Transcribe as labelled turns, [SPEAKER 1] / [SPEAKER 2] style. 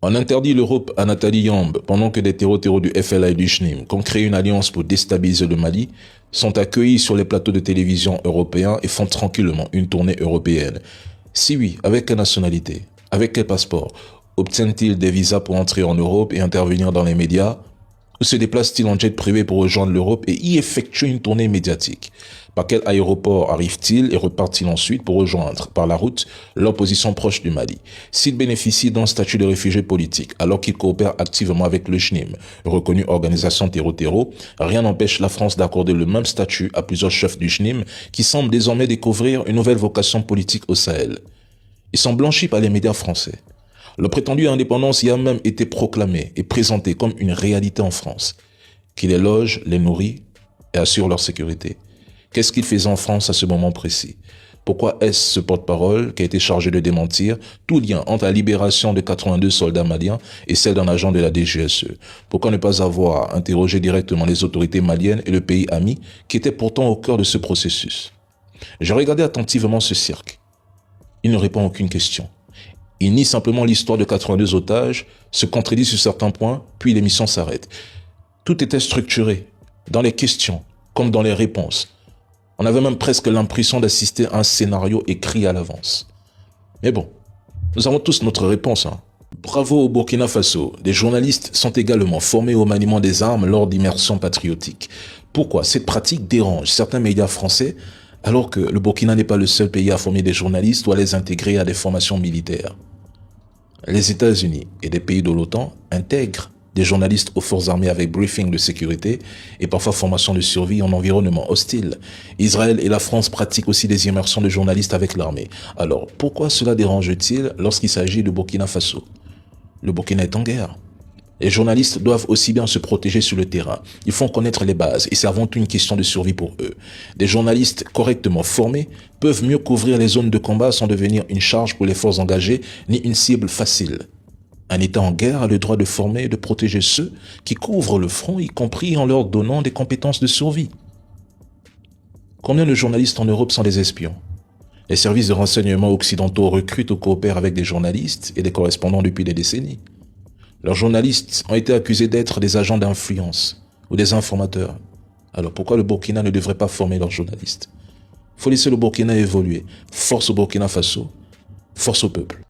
[SPEAKER 1] On interdit l'Europe à Nathalie Yamb pendant que des terreaux du FLA et du CHNIM, qui ont créé une alliance pour déstabiliser le Mali, sont accueillis sur les plateaux de télévision européens et font tranquillement une tournée européenne. Si oui, avec quelle nationalité? Avec quel passeport? Obtiennent-ils des visas pour entrer en Europe et intervenir dans les médias? Ou se déplacent-ils en jet privé pour rejoindre l'Europe et y effectuer une tournée médiatique? Par quel aéroport arrivent-ils et repartent-ils ensuite pour rejoindre, par la route, leur position proche du Mali? S'ils bénéficient d'un statut de réfugié politique alors qu'ils coopèrent activement avec le CHNIM, reconnue organisation terreau, rien n'empêche la France d'accorder le même statut à plusieurs chefs du CHNIM qui semblent désormais découvrir une nouvelle vocation politique au Sahel. Ils sont blanchis par les médias français. Leur prétendue indépendance y a même été proclamée et présentée comme une réalité en France, qui les loge, les nourrit et assure leur sécurité. Qu'est-ce qu'ils faisaient en France à ce moment précis? Pourquoi est-ce ce porte-parole qui a été chargé de démentir tout lien entre la libération de 82 soldats maliens et celle d'un agent de la DGSE? Pourquoi ne pas avoir interrogé directement les autorités maliennes et le pays ami qui étaient pourtant au cœur de ce processus? J'ai regardé attentivement ce cirque. Il ne répond à aucune question. Il nie simplement l'histoire de 82 otages, se contredit sur certains points, puis l'émission s'arrête. Tout était structuré, dans les questions comme dans les réponses. On avait même presque l'impression d'assister à un scénario écrit à l'avance. Mais bon, nous avons tous notre réponse. Bravo au Burkina Faso, des journalistes sont également formés au maniement des armes lors d'immersions patriotiques. Pourquoi cette pratique dérange certains médias français alors que le Burkina n'est pas le seul pays à former des journalistes ou à les intégrer à des formations militaires? Les États-Unis et des pays de l'OTAN intègrent des journalistes aux forces armées avec briefing de sécurité et parfois formation de survie en environnement hostile. Israël et la France pratiquent aussi des immersions de journalistes avec l'armée. Alors, pourquoi cela dérange-t-il lorsqu'il s'agit de Burkina Faso? Le Burkina est en guerre. Les journalistes doivent aussi bien se protéger sur le terrain. Ils font connaître les bases et c'est avant tout une question de survie pour eux. Des journalistes correctement formés peuvent mieux couvrir les zones de combat sans devenir une charge pour les forces engagées ni une cible facile. Un État en guerre a le droit de former et de protéger ceux qui couvrent le front, y compris en leur donnant des compétences de survie. Combien de journalistes en Europe sont des espions? Les services de renseignement occidentaux recrutent ou coopèrent avec des journalistes et des correspondants depuis des décennies. Leurs journalistes ont été accusés d'être des agents d'influence ou des informateurs. Alors pourquoi le Burkina ne devrait pas former leurs journalistes? Il faut laisser le Burkina évoluer. Force au Burkina Faso, force au peuple.